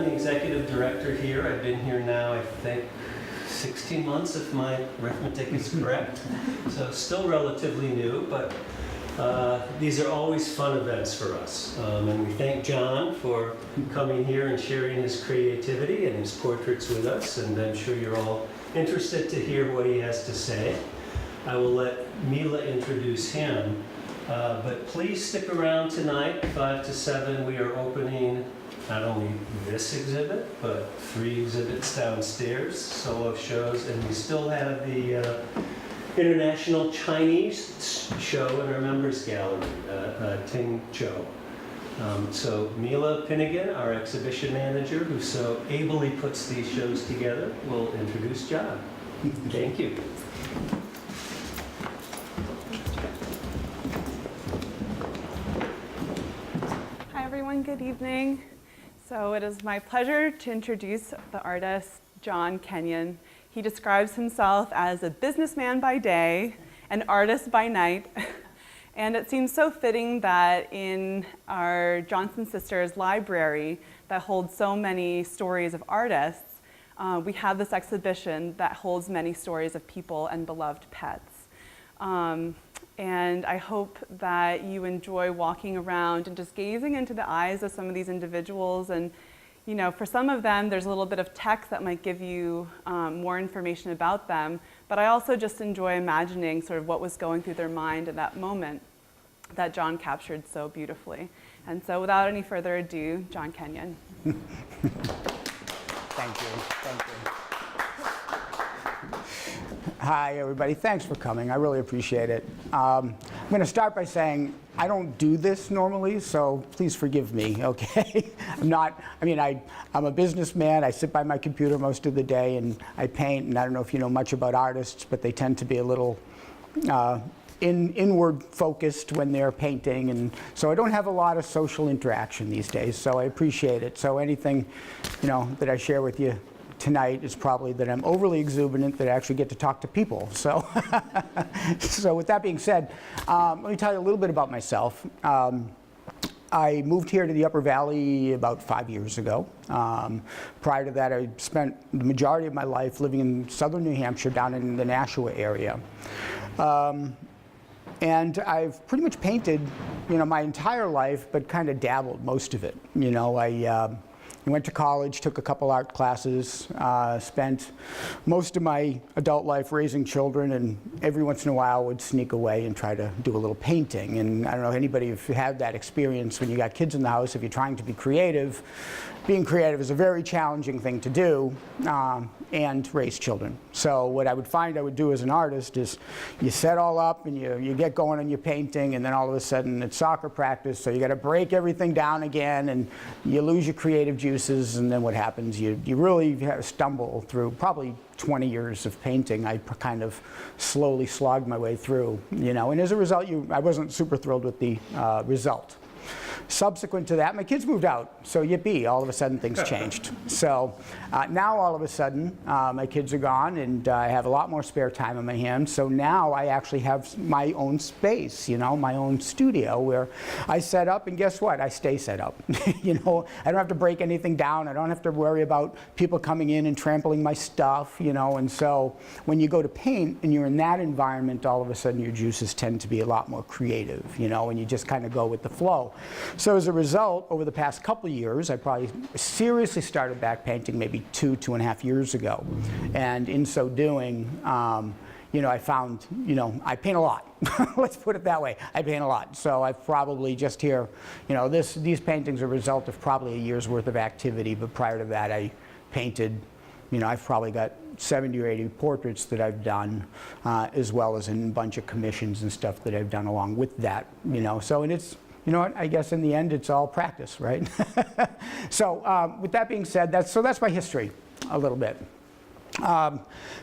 the executive director here. I've been here now, I think, 16 months, if my arithmetic is correct. So still relatively new, but these are always fun events for us. And we thank John for coming here and sharing his creativity and his portraits with us. And I'm sure you're all interested to hear what he has to say. I will let Mila introduce him. But please stick around tonight, 5 to 7. We are opening not only this exhibit, but 3 exhibits downstairs, solo shows, and we still have the International Chinese show in our members gallery, Ting Zhou. So Mila Pinnigan, our exhibition manager, who so ably puts these shows together, will introduce John. Thank you. Hi everyone, good evening. So it is my pleasure to introduce the artist John Kenyon. He describes himself as a businessman by day, an artist by night, and it seems so fitting that in our Johnson Sisters library that holds so many stories of artists, we have this exhibition that holds many stories of people and beloved pets. And I hope that you enjoy walking around and just gazing into the eyes of some of these individuals. And you know, for some of them, there's a little bit of text that might give you more information about them. But I also just enjoy imagining sort of what was going through their mind at that moment that John captured so beautifully. And so without any further ado, John Kenyon. Thank you. Thank you. Hi, everybody. Thanks for coming. I really appreciate it. I'm going to start by saying I don't do this normally, so please forgive me, okay? I'm a businessman. I sit by my computer most of the day, and I paint, and I don't know if you know much about artists, but they tend to be a little inward focused when they're painting, and so I don't have a lot of social interaction these days, so I appreciate it. So anything, that I share with you tonight is probably that I'm overly exuberant, that I actually get to talk to people. So, so with that being said, let me tell you a little bit about myself. I moved here to the Upper Valley about 5 years ago. Prior to that, I spent the majority of my life living in southern New Hampshire, down in the Nashua area. And I've pretty much painted, my entire life, but kind of dabbled most of it. I went to college, took a couple art classes, spent most of my adult life raising children, and every once in a while would sneak away and try to do a little painting. And I don't know if anybody have had that experience when you got kids in the house. If you're trying to be creative, being creative is a very challenging thing to do, and raise children. So what I would find I would do as an artist is you set all up and you get going on your painting, and then all of a sudden it's soccer practice, so you got to break everything down again, and you lose your creative juices, and then what happens? You really stumble through probably 20 years of painting. I kind of slowly slogged my way through, and as a result, I wasn't super thrilled with the result. Subsequent to that, my kids moved out, so yippee, all of a sudden things changed. So now all of a sudden, my kids are gone, and I have a lot more spare time on my hands. So now I actually have my own space, my own studio where I set up, and guess what? I stay set up. I don't have to break anything down. I don't have to worry about people coming in and trampling my stuff, and so when you go to paint and you're in that environment, all of a sudden your juices tend to be a lot more creative, and you just kind of go with the flow. So as a result, over the past couple of years, I probably seriously started back painting maybe 2.5 years ago. And in so doing, I found, I paint a lot. Let's put it that way. I paint a lot. So I've probably just here, these paintings are a result of probably a year's worth of activity. But prior to that, I painted, I've probably got 70 or 80 portraits that I've done, as well as a bunch of commissions and stuff that I've done along with that, So, and it's, I guess in the end, it's all practice, right? So with that being said, that's my history a little bit.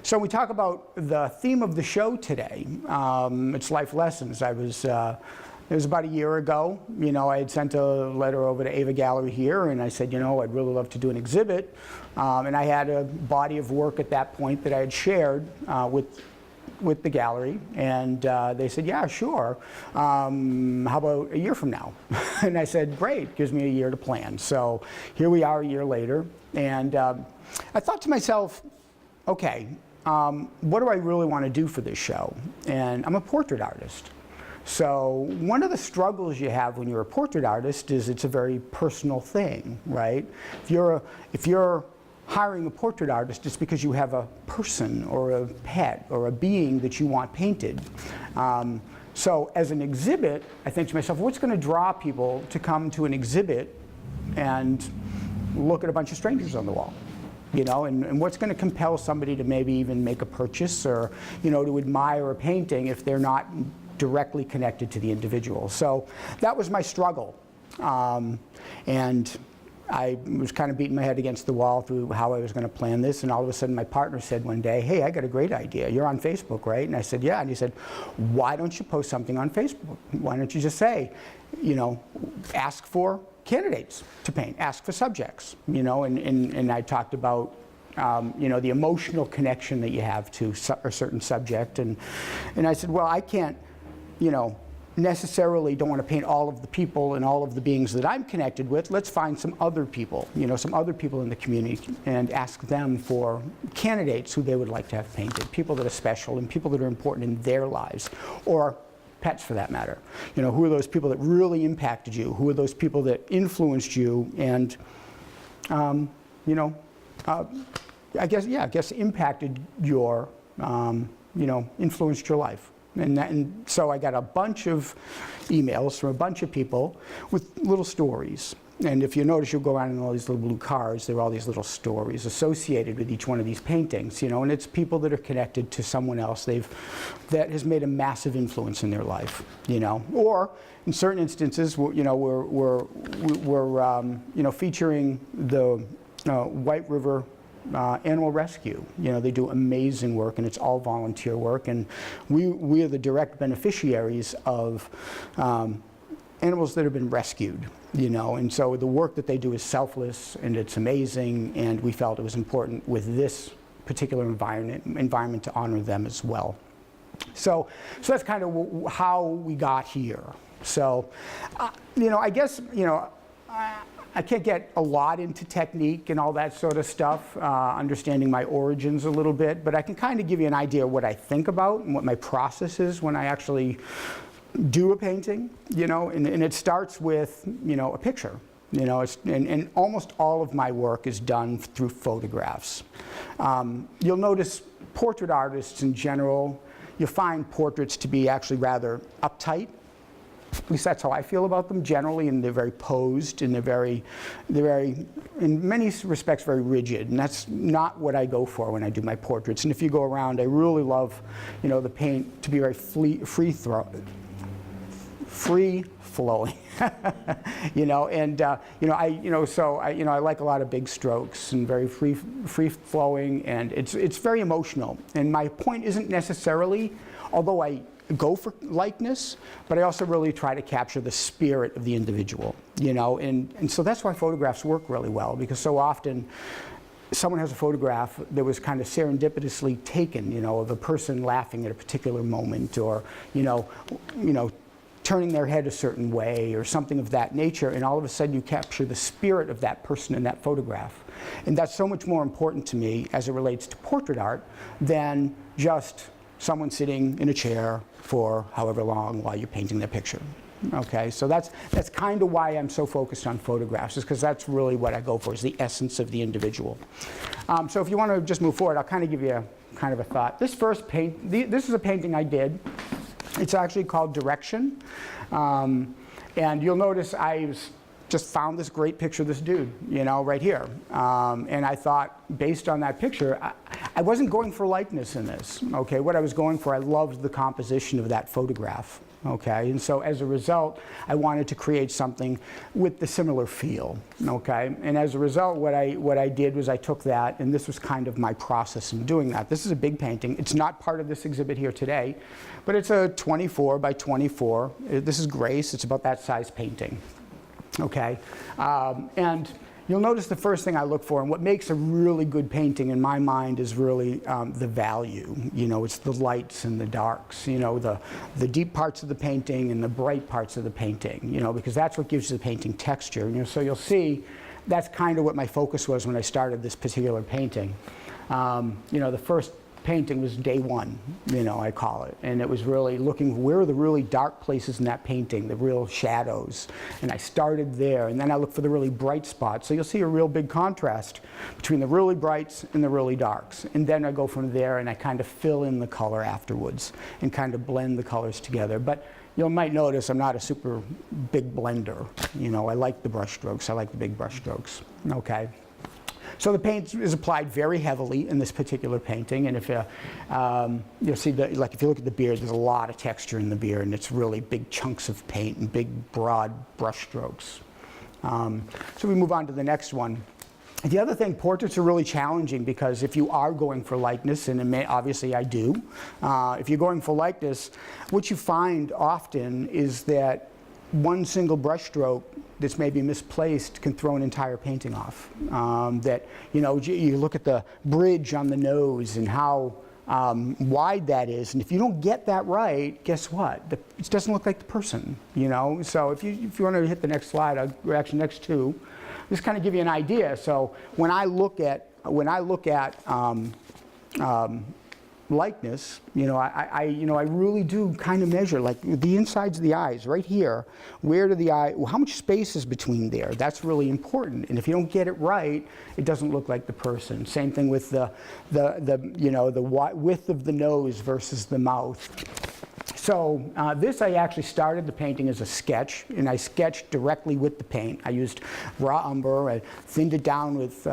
So we talk about the theme of the show today. It's life lessons. It was about a year ago. I had sent a letter over to AVA Gallery here, and I said, I'd really love to do an exhibit. And I had a body of work at that point that I had shared with with the gallery, and they said, yeah, sure. How about a year from now? And I said, great, gives me a year to plan. So here we are a year later, and I thought to myself, okay, what do I really want to do for this show? And I'm a portrait artist. So one of the struggles you have when you're a portrait artist is it's a very personal thing, right? If you're hiring a portrait artist, it's because you have a person or a pet or a being that you want painted. So as an exhibit, I think to myself, what's going to draw people to come to an exhibit and look at a bunch of strangers on the wall? You know, and what's going to compel somebody to maybe even make a purchase or, you know, to admire a painting if they're not directly connected to the individual. So that was my struggle. And I was kind of beating my head against the wall through how I was going to plan this, and all of a sudden my partner said one day, hey, I got a great idea. You're on Facebook, right? And I said, yeah. And he said, why don't you post something on Facebook? Why don't you just say, you know, ask for candidates to paint, ask for subjects, you know, and I talked about you know, the emotional connection that you have to a certain subject, and I said, well, I can't, you know, necessarily don't want to paint all of the people and all of the beings that I'm connected with. Let's find some other people, you know, some other people in the community and ask them for candidates who they would like to have painted, people that are special and people that are important in their lives, or pets for that matter. You know, who are those people that really impacted you? Who are those people that influenced you and, you know, I guess impacted your, you know, influenced your life. And so I got a bunch of emails from a bunch of people with little stories. And if you notice, you'll go around in all these little blue cards, there are all these little stories associated with each one of these paintings, you know, and it's people that are connected to someone else that has made a massive influence in their life, you know. Or in certain instances, you know, we're you know, featuring the White River Animal Rescue. You know, they do amazing work, and it's all volunteer work, and we are the direct beneficiaries of animals that have been rescued, you know, and so the work that they do is selfless and it's amazing, and we felt it was important with this particular environment to honor them as well. So that's kind of how we got here. So, you know, I guess, you know, I can't get a lot into technique and all that sort of stuff, understanding my origins a little bit, but I can kind of give you an idea of what I think about and what my process is when I actually do a painting, you know, and it starts with, you know, a picture. You know, and almost all of my work is done through photographs. You'll notice portrait artists in general, you find portraits to be actually rather uptight. At least that's how I feel about them generally, and they're very posed, and they're very, in many respects, very rigid, and that's not what I go for when I do my portraits. And if you go around, I really love, you know, the paint to be very free-flowing, you know, and you know, I like a lot of big strokes and very free-flowing, and it's very emotional. And my point isn't necessarily, although I go for likeness, but I also really try to capture the spirit of the individual, you know, and so that's why photographs work really well, because so often someone has a photograph that was kind of serendipitously taken, you know, of a person laughing at a particular moment, or, you know, turning their head a certain way or something of that nature, and all of a sudden you capture the spirit of that person in that photograph. And that's so much more important to me as it relates to portrait art than just someone sitting in a chair for however long while you're painting their picture. Okay, so that's kind of why I'm so focused on photographs, is because that's really what I go for, is the essence of the individual. So if you want to just move forward, I'll kind of give you kind of a thought. This first this is a painting I did. It's actually called Direction. And you'll notice I just found this great picture of this dude, you know, right here. And I thought, based on that picture, I wasn't going for likeness in this, okay? What I was going for, I loved the composition of that photograph, okay? And so as a result, I wanted to create something with the similar feel, okay? And as a result, what I did was I took that, and this was kind of my process in doing that. This is a big painting. It's not part of this exhibit here today, but it's a 24 by 24. This is Grace. It's about that size painting. Okay, and you'll notice the first thing I look for, and what makes a really good painting in my mind is really the value. You know, it's the lights and the darks, you know, the deep parts of the painting and the bright parts of the painting, you know, because that's what gives the painting texture. You know, so you'll see that's kind of what my focus was when I started this particular painting. You know, the first painting was day one, you know, I call it. And it was really looking, where are the really dark places in that painting, the real shadows. And I started there, and then I looked for the really bright spots. So you'll see a real big contrast between the really brights and the really darks. And then I go from there and I kind of fill in the color afterwards and kind of blend the colors together. But you might notice I'm not a super big blender. You know, I like the brush strokes. I like the big brush strokes, okay? So the paint is applied very heavily in this particular painting, and if you'll see that, like if you look at the beard, there's a lot of texture in the beard, and it's really big chunks of paint and big, broad brush strokes. So we move on to the next one. The other thing, portraits are really challenging because if you are going for likeness, and obviously I do, if you're going for likeness, what you find often is that one single brush stroke that's maybe misplaced can throw an entire painting off. That, you know, you look at the bridge on the nose and how wide that is, and if you don't get that right, guess what? It doesn't look like the person, you know? So if you want to hit the next slide, or actually next two, just kind of give you an idea. So when I look at likeness, you know, I really do kind of measure, like the insides of the eyes right here. Where do the eye? How much space is between there? That's really important. And if you don't get it right, it doesn't look like the person. Same thing with the width of the nose versus the mouth. So this, I actually started the painting as a sketch, and I sketched directly with the paint. I used raw umber, I thinned it down with,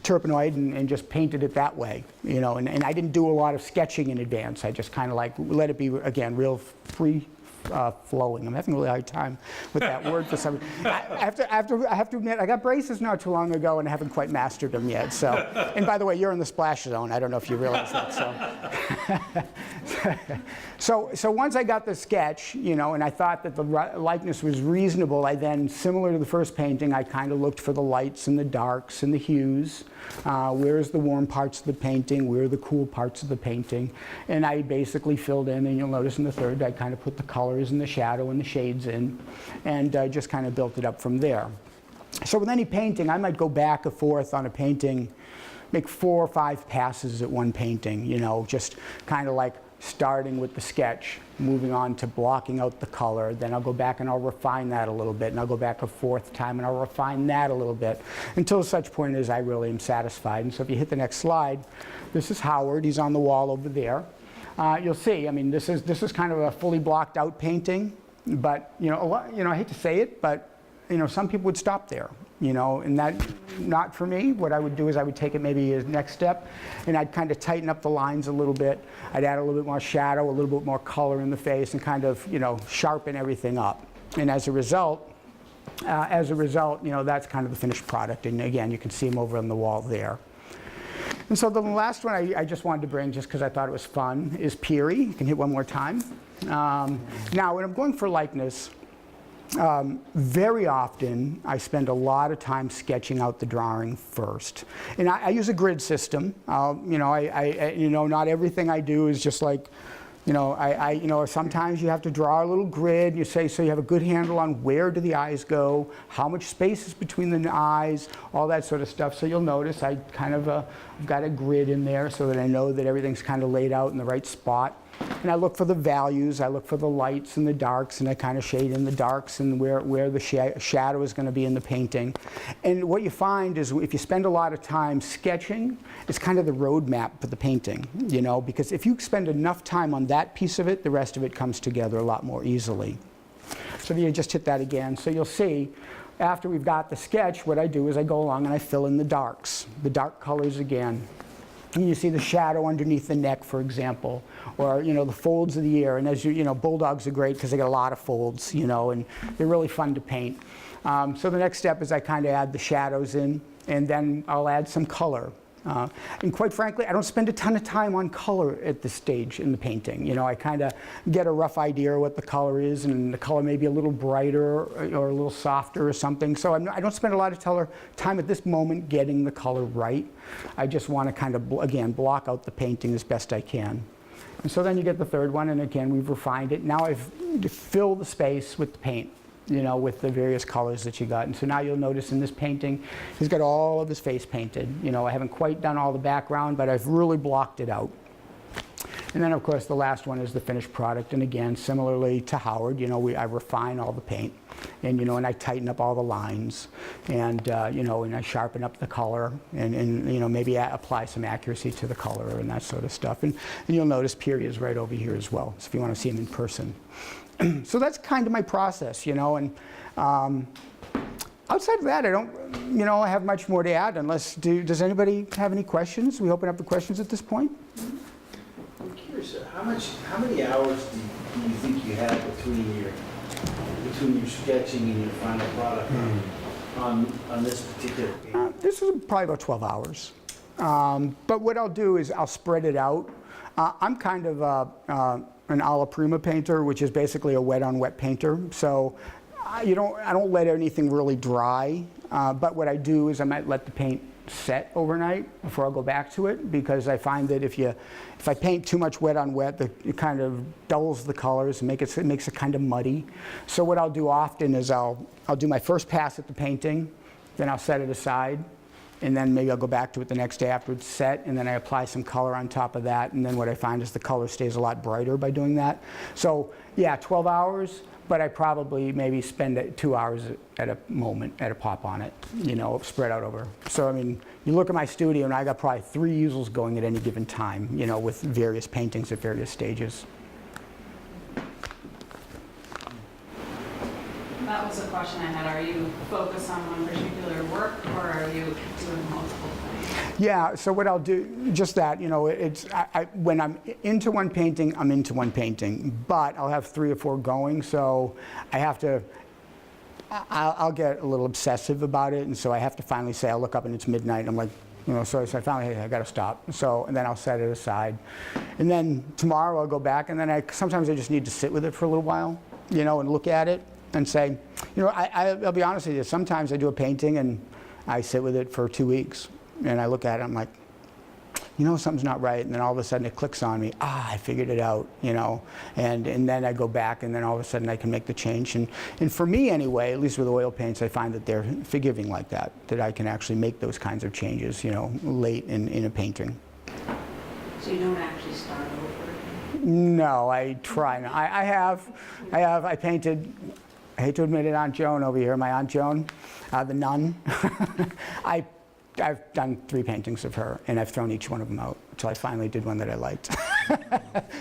turpenoid and just painted it that way, you know, and I didn't do a lot of sketching in advance. I just kind of like let it be, again, real free flowing. I'm having a really hard time with that word for some reason. I have to admit, I got braces not too long ago and I haven't quite mastered them yet. So, and by the way, you're in the splash zone. I don't know if you realize that. So once I got the sketch, you know, and I thought that the likeness was reasonable, I then, similar to the first painting, I kind of looked for the lights and the darks and the hues. Where's the warm parts of the painting? Where are the cool parts of the painting? And I basically filled in, and you'll notice in the third, I kind of put the colors and the shadow and the shades in, and just kind of built it up from there. So with any painting, I might go back and forth on a painting, make 4 or 5 passes at one painting, you know, just kind of like starting with the sketch, moving on to blocking out the color, then I'll go back and I'll refine that a little bit, and I'll go back a 4th time and I'll refine that a little bit, until such point as I really am satisfied. And so if you hit the next slide, this is Howard, he's on the wall over there. You'll see, I mean, this is kind of a fully blocked out painting, but, you know, I hate to say it, but, you know, some people would stop there. You know, and that, not for me. What I would do is I would take it maybe a next step, and I'd kind of tighten up the lines a little bit. I'd add a little bit more shadow, a little bit more color in the face, and kind of, you know, sharpen everything up. And as a result, you know, that's kind of the finished product. And again, you can see them over on the wall there. And so the last one I just wanted to bring, just because I thought it was fun, is Peary. You can hit one more time. Now, when I'm going for likeness, very often I spend a lot of time sketching out the drawing first, and I use a grid system. You know, not everything I do is just like, you know, sometimes you have to draw a little grid. You say, so you have a good handle on where do the eyes go, how much space is between the eyes, all that sort of stuff. So you'll notice I kind of I've got a grid in there so that I know that everything's kind of laid out in the right spot. And I look for the values, I look for the lights and the darks, and I kind of shade in the darks and where the shadow is going to be in the painting. And what you find is if you spend a lot of time sketching, it's kind of the roadmap for the painting, you know, because if you spend enough time on that piece of it, the rest of it comes together a lot more easily. So if you just hit that again, so you'll see, after we've got the sketch, what I do is I go along and I fill in the darks, the dark colors again. And you see the shadow underneath the neck, for example, or, you know, the folds of the ear. And as you know, bulldogs are great because they get a lot of folds, you know, and they're really fun to paint. So the next step is I kind of add the shadows in, and then I'll add some color And quite frankly, I don't spend a ton of time on color at this stage in the painting. You know, I kind of get a rough idea of what the color is, and the color may be a little brighter or a little softer or something. So I don't spend a lot of time at this moment getting the color right. I just want to kind of, again, block out the painting as best I can. And so then you get the third one, and again, we've refined it. Now I've filled the space with the paint, you know, with the various colors that you got. And so now you'll notice in this painting, he's got all of his face painted. You know, I haven't quite done all the background, but I've really blocked it out. And then, of course, the last one is the finished product. And again, similarly to Howard, you know, I refine all the paint, and you know, and I tighten up all the lines, and you know, and I sharpen up the color, and you know, maybe apply some accuracy to the color and that sort of stuff. And you'll notice periods right over here as well, so if you want to see them in person. So that's kind of my process, you know, and outside of that, I don't, you know, have much more to add unless, does anybody have any questions? We open up the questions at this point. I'm curious, how many hours do you think you have between your sketching and your final product on this particular painting? This is probably about 12 hours. But what I'll do is I'll spread it out. I'm kind of an alla prima painter, which is basically a wet-on-wet painter. So I don't let anything really dry. But what I do is I might let the paint set overnight before I'll go back to it, because I find that if I paint too much wet on wet, it kind of dulls the colors and it makes it kind of muddy. So what I'll do often is I'll do my first pass at the painting, then I'll set it aside, and then maybe I'll go back to it the next day after it's set, and then I apply some color on top of that, and then what I find is the color stays a lot brighter by doing that. So yeah, 12 hours, but I probably maybe spend 2 hours at a moment, at a pop on it, you know, spread out over. So I mean, you look at my studio and I got probably 3 easels going at any given time, you know, with various paintings at various stages. That was a question I had. Are you focused on one particular work, or are you doing multiple things? Yeah, so what I'll do, just that, you know, when I'm into one painting, I'm into one painting, but I'll have 3 or 4 going, so I have to, I'll get a little obsessive about it, and so I have to finally say, I'll look up and it's midnight, and I'm like, you know, so I finally, hey, I gotta stop. So, and then I'll set it aside. And then tomorrow I'll go back, and then sometimes I just need to sit with it for a little while, you know, and look at it and say, you know, I'll be honest with you, sometimes I do a painting and I sit with it for 2 weeks, and I look at it, I'm like, you know, something's not right, and then all of a sudden it clicks on me, I figured it out, you know, and then I go back, and then all of a sudden I can make the change. And for me anyway, at least with oil paints, I find that they're forgiving like that I can actually make those kinds of changes, you know, late in a painting. So you don't actually start over? No, I try not. I painted, I hate to admit it, Aunt Joan over here, my Aunt Joan, the nun. I've done 3 paintings of her, and I've thrown each one of them out until I finally did one that I liked.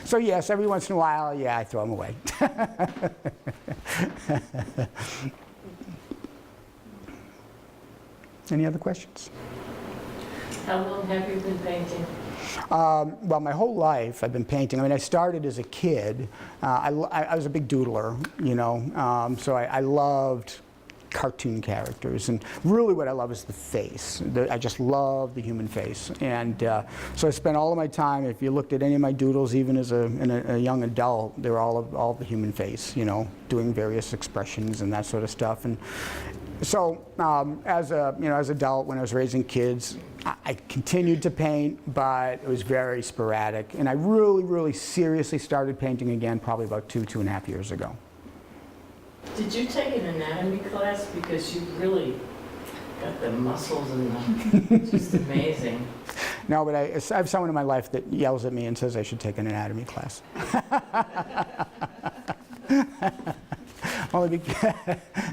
So yes, every once in a while, yeah, I throw them away. Any other questions? How long have you been painting? Well, my whole life I've been painting. I mean, I started as a kid. I was a big doodler, you know, so I loved cartoon characters, and really what I love is the face. I just love the human face, and so I spent all of my time, if you looked at any of my doodles, even as a young adult, they were all the human face, you know, doing various expressions and that sort of stuff. And so as an adult, when I was raising kids, I continued to paint, but it was very sporadic, and I really seriously started painting again probably about 2.5 years ago. Did you take an anatomy class? Because you really got the muscles and the, just amazing. No, but I have someone in my life that yells at me and says I should take an anatomy class. Only because,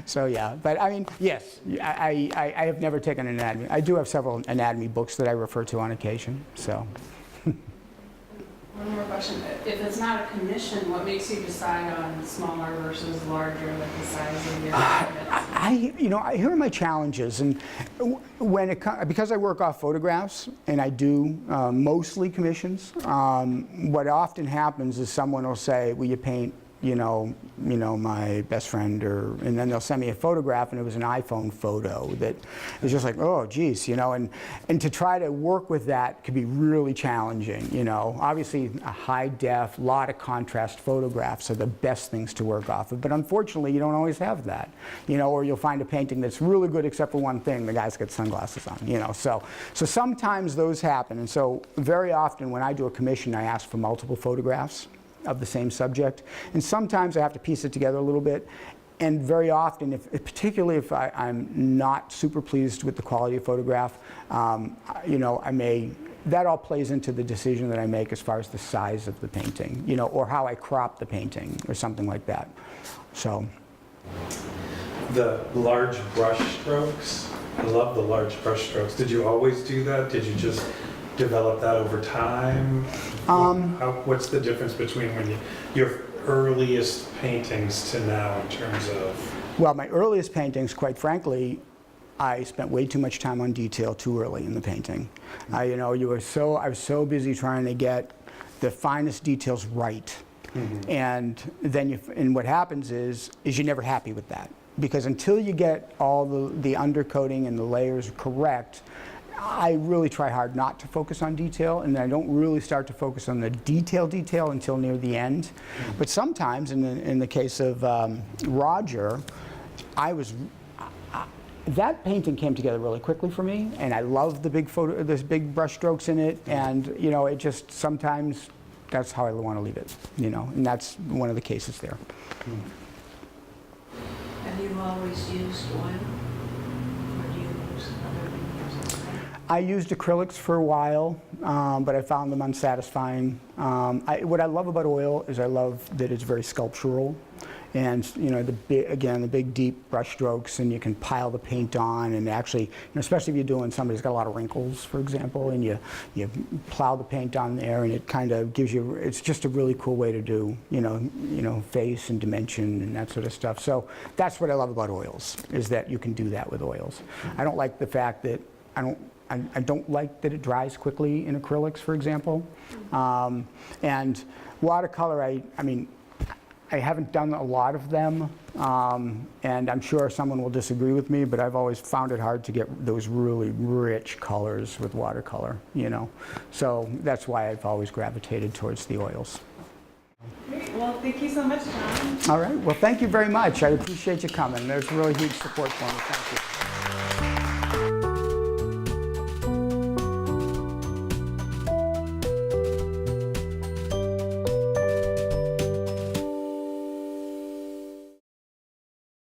so yeah, but I mean, yes, I have never taken an anatomy. I do have several anatomy books that I refer to on occasion, so. One more question. If it's not a commission, what makes you decide on smaller versus larger, like the size of your canvas? Here are my challenges, and because I work off photographs and I do mostly commissions, what often happens is someone will say, will you paint my best friend, and then they'll send me a photograph, and it was an iPhone photo that is just like, oh, geez, and to try to work with that could be really challenging, Obviously, a high def, lot of contrast photographs are the best things to work off of, but unfortunately, you don't always have that, or you'll find a painting that's really good except for one thing, the guy's got sunglasses on, so sometimes those happen, and so very often when I do a commission, I ask for multiple photographs of the same subject, and sometimes I have to piece it together a little bit, and very often, particularly if I'm not super pleased with the quality of photograph, that all plays into the decision that I make as far as the size of the painting, or how I crop the painting, or something like that. So, the large brush strokes, I love the large brush strokes. Did you always do that? Did you just develop that over time? What's the difference between your earliest paintings to now in terms of? Well, my earliest paintings, quite frankly, I spent way too much time on detail too early in the painting. I was so busy trying to get the finest details right, and then what happens is you're never happy with that, because until you get all the undercoating and the layers correct, I really try hard not to focus on detail, and I don't really start to focus on the detail until near the end. But sometimes, in the case of Roger, that painting came together really quickly for me, and I love there's big brush strokes in it, and it just sometimes that's how I want to leave it, and that's one of the cases there. Have you always used oil? Or do you use other mediums? I used acrylics for a while, but I found them unsatisfying. What I love about oil is I love that it's very sculptural, and the big deep brush strokes, and you can pile the paint on, and actually, especially if you're doing somebody who's got a lot of wrinkles, for example, and you plow the paint on there, and it kind of gives you. It's just a really cool way to do face and dimension and that sort of stuff. So that's what I love about oils, is that you can do that with oils. I don't like the fact that I don't like that it dries quickly in acrylics, for example. And watercolor, I haven't done a lot of them, and I'm sure someone will disagree with me, but I've always found it hard to get those really rich colors with watercolor, So that's why I've always gravitated towards the oils. Great. Well, thank you so much, John. All right. Well, thank you very much. I appreciate you coming. There's really huge support for me. Thank you.